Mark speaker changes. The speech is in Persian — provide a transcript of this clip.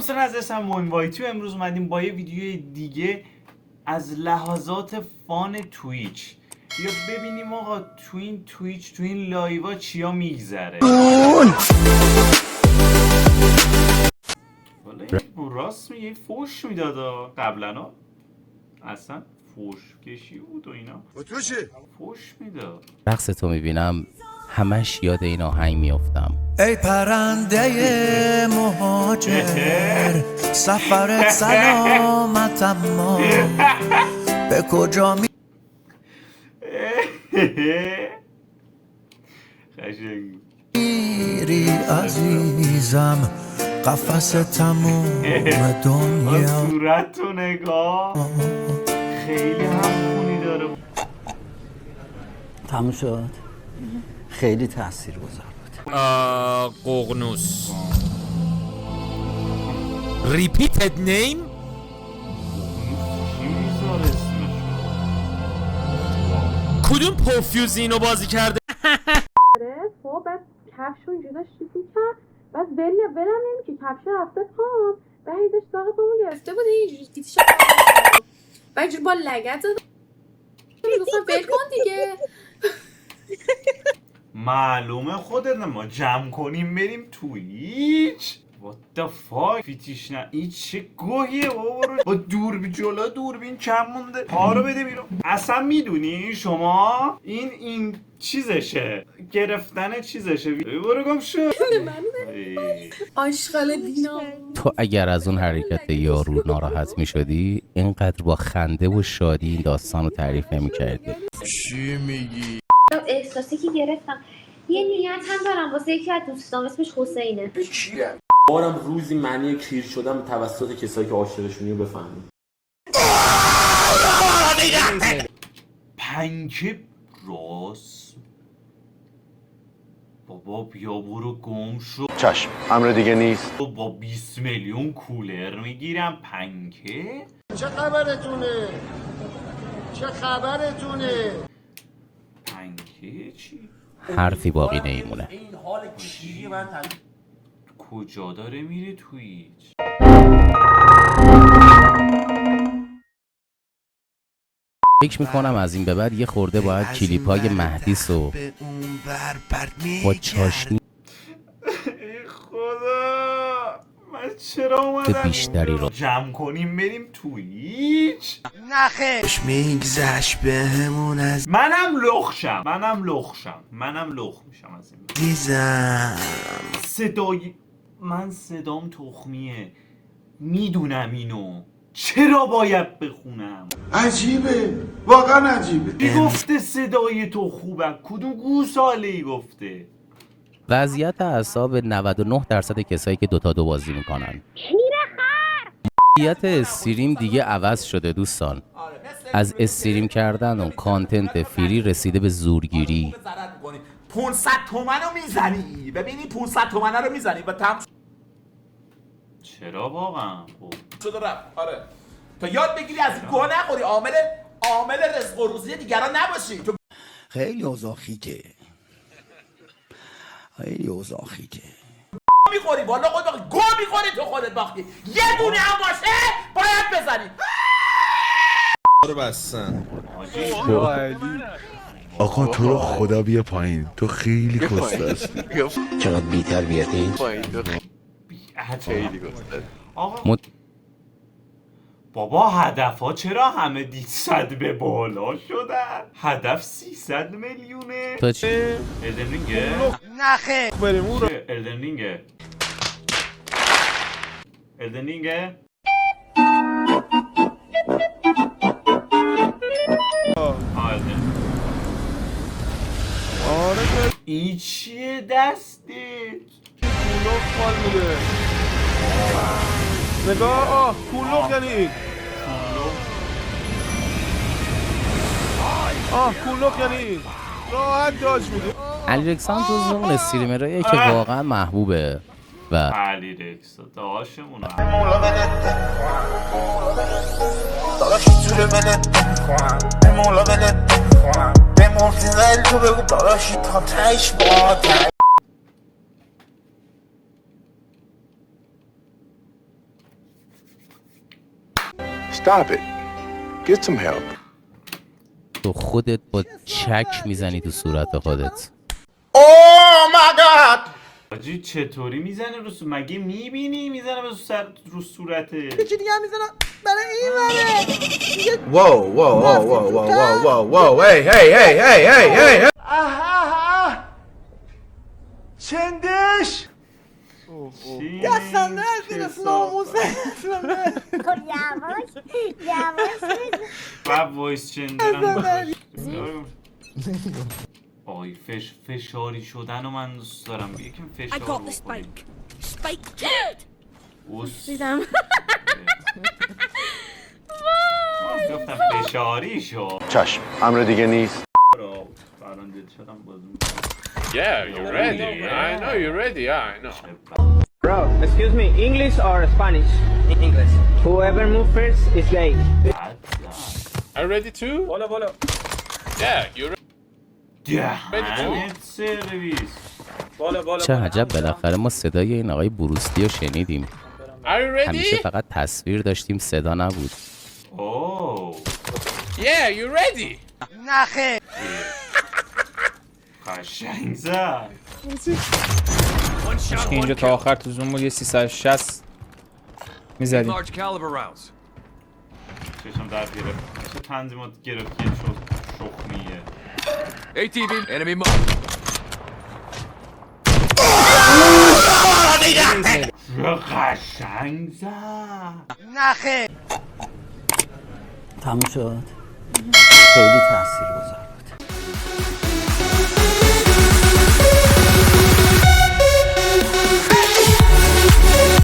Speaker 1: مثلا از اسم موینوایتی امروز اومدیم با یه ویدیوی دیگه از لحظات فان تویچ. یا ببینیم آقا تو این تویچ تو این لایوا چیا میگذره. والا این راست میگه فوش میدادا قبلا اصلا فوش کشی بود و اینا فوش میداد.
Speaker 2: رقص تو میبینم همش یاد این آهنگ میافتم.
Speaker 3: ای پرنده مهاجر سفرت سلامت اما به کجا میری عزیزم قفس تموم دنیا.
Speaker 1: صورت تو نگاه خیلی همخونی داره.
Speaker 4: تموم شد. خیلی تاثیرگذار بود.
Speaker 5: ققنوس ریپیتد نیم. کدوم پرفیوز اینو بازی کرده؟
Speaker 6: خب بعد کفشون جداش چیز میکرد بعد ولم نمی که کفش رفته پام بعد هیدش داغ پامو گرفته بود اینجوری تیتیش بعد اینجوری با لگت زد گفتم ول کن دیگه.
Speaker 1: معلومه خودت ما جمع کنیم بریم تویچ. What the fuck فیتیش نه این چه گوهیه بابا. با دوربین جلو دوربین کم مونده پا رو بده بیرون. اصلا میدونی شما این چیزشه گرفتن چیزشه. برو گم شو.
Speaker 6: آشغال دینا.
Speaker 2: تو اگر از اون حرکت یارو ناراحت میشدی اینقدر با خنده و شادی این داستان رو تعریف نمی‌کردی.
Speaker 7: چی میگی؟
Speaker 8: احساسی که گرفتم یه نیت هم دارم واسه یکی از دوستام اسمش حسینه.
Speaker 7: کیه؟
Speaker 9: بارم روزی معنی کیر شدم توسط کسایی که عاشقشونی رو بفهمیم.
Speaker 1: پنکه راست بابا بیا برو گم شو.
Speaker 10: چشم امر دیگه نیست.
Speaker 1: با 20 میلیون کولر میگیرم پنکه.
Speaker 7: چه خبرتونه؟ چه خبرتونه؟
Speaker 1: پنکه چی؟
Speaker 2: حرفی باقی نمیمونه.
Speaker 9: این حال کیری من
Speaker 1: کجا داره میره تویچ؟
Speaker 2: فکر میکنم از این به بعد یه خورده باید کلیپای مهدیس و با چاشنی
Speaker 1: ای خدا من چرا اومدم
Speaker 2: بیشتری رو
Speaker 1: جمع کنیم بریم تویچ؟
Speaker 3: نخش میگذشت بهمون از
Speaker 1: منم لخ میشم از این
Speaker 3: دیزم.
Speaker 1: صدام تخمیه میدونم اینو چرا باید بخونم؟
Speaker 7: عجیبه واقعا عجیبه.
Speaker 1: کی گفته صدای تو خوبه؟ کدوم گوساله‌ای گفته؟
Speaker 2: وضعیت اعصاب 99% کسایی که دوتا دو بازی میکنن. وضعیت استریم دیگه عوض شده دوستان. از استریم کردن و کانتنت فری رسیده به زورگیری.
Speaker 9: 500 تومن رو میزنی ببینی 500 تومن رو میزنی و تم
Speaker 1: چرا واقعا؟
Speaker 9: شده رفت. آره تا یاد بگیری از این گوه نخوری عامل رزق و روزی دیگران نباشی. تو
Speaker 3: خیلی اوضاع خیته.
Speaker 9: میخوری والا خود گوه میخوری تو خودت باختی. یه دونه هم باشه باید بزنی.
Speaker 5: رو بستن.
Speaker 10: آقا تو رو خدا بیا پایین تو خیلی کسته هستی.
Speaker 4: چقدر بی‌تربیتی.
Speaker 1: خیلی گفته آقا بابا هدفها چرا همه 100 به بالا شدن؟ هدف 300 میلیونه.
Speaker 2: تو چی؟
Speaker 1: الدنرینگه؟
Speaker 3: نخه
Speaker 5: بریم اون رو.
Speaker 1: الدنرینگه؟
Speaker 5: آره
Speaker 1: این چیه دستت؟
Speaker 5: کولوخ فال میده. نگاه کولوخ یعنی این. کولوخ یعنی این. راحت داج میده.
Speaker 2: علیرکسان جزو اون استریمراییه که واقعا محبوبه و
Speaker 1: علیرکسان داشمون
Speaker 10: Stop it. Get some help.
Speaker 2: تو خودت با چک میزنی تو صورت خودت.
Speaker 9: Oh my god.
Speaker 1: حاجی چطوری میزنه رو صورت؟ مگه میبینی میزنه رو صورته؟
Speaker 3: چی دیگه میزنم برای این وره.
Speaker 7: Whoa, whoa, whoa, whoa, whoa, whoa, whoa, whoa, hey, hey, hey, hey, hey, hey. چندش
Speaker 3: دستم نرسیدست ناموسه.
Speaker 1: بعد وایس چندرم آی فشاری شدن و من دوست دارم یکم فشار بکنیم
Speaker 6: دیدم
Speaker 1: گفتم فشاری شو
Speaker 10: چشم. امر دیگه نیست.
Speaker 1: بران دل شدم بازم
Speaker 5: Yeah, you're ready. I know you're ready. Yeah, I know.
Speaker 11: Bro, excuse me, English or Spanish? English. Whoever moves first is gay.
Speaker 5: Are you ready too?
Speaker 11: Bolo.
Speaker 5: Yeah, you're ready.
Speaker 1: دهنت سرویس
Speaker 2: چه عجب بالاخره ما صدای این آقای بروسلی رو شنیدیم.
Speaker 5: Are you
Speaker 2: همیشه
Speaker 5: ready?
Speaker 2: فقط تصویر داشتیم صدا نبود.
Speaker 1: اوه
Speaker 5: Yeah, you're ready.
Speaker 3: نخه
Speaker 1: قشنگ زد
Speaker 11: اینجا تا آخر تو زوم بود یه 360 میزدیم.
Speaker 1: چشم در گرفت چه تنظیمات گرفت که شد شخمیه چه قشنگ زد
Speaker 3: نخه
Speaker 4: تموم شد. خیلی تاثیر گذاشت.